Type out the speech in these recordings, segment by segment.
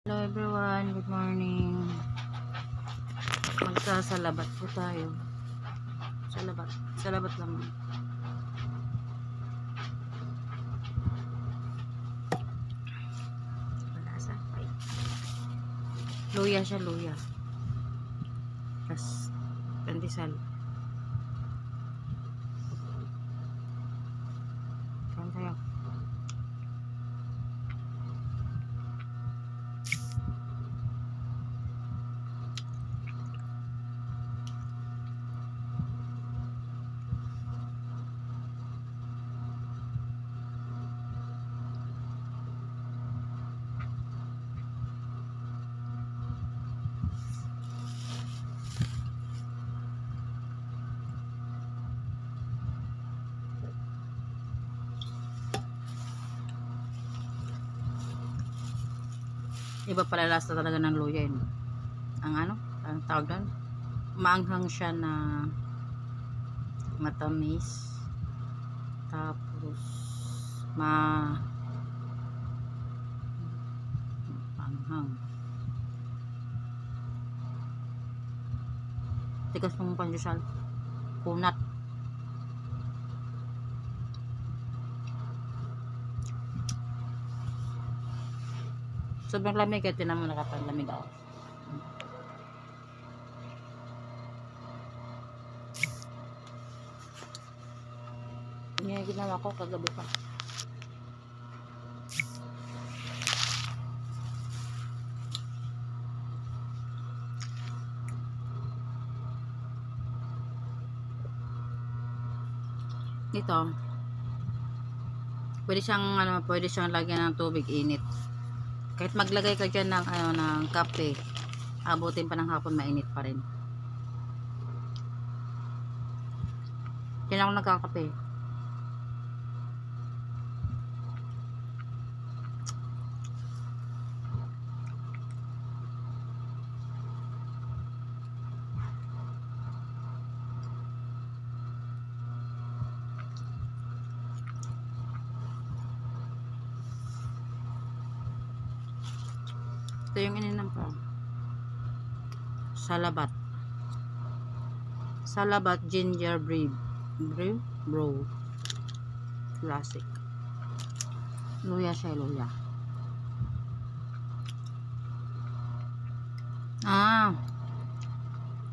Hello everyone, good morning. Magsasalabat po tayo. Salabat naman. Malasa. Luya siya, luya. Tapos, pandesal. Kain tayo. Iba pala lasa talaga ng luya yun. Ang tawag doon, maanghang siya na matamis, tapos maanghang. Tigas ng pandesal, kunat. Sobrang lamig kaya tinan mo nakapanlamig ako. Yan yung ginawa ko kagabi pa. Ito, pwede siyang lagyan ng tubig init. Kahit maglagay ka dyan ng kape, abutin pa ng hapon, mainit pa rin. Yan ako nagkakape. Ito yung ininom ko. Salabat ginger brew classic. Luya siya, luya.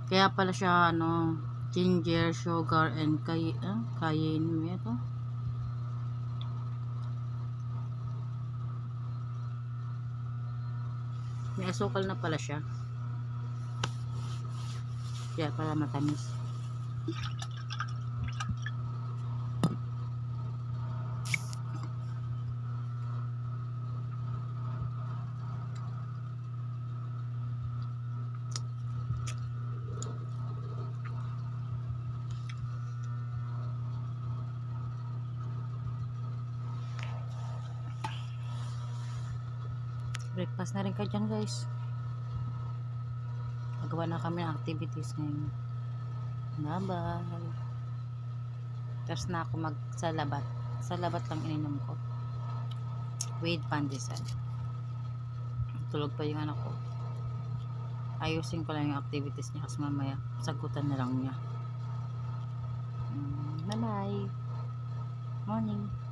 Kaya pala siya ginger, sugar and cayenne ito. May asukal na pala siya. Kaya pala matamis. Breakfast na rin ka dyan, guys. Nagawa na kami ng activities ngayon. Bye-bye. Tapos na ako magsalabat. Salabat lang ininom ko. With pandesal. Tulog pa yung anak ko. Ayusin ko lang yung activities niya kasi mamaya sagutan na lang niya. Bye-bye. Morning.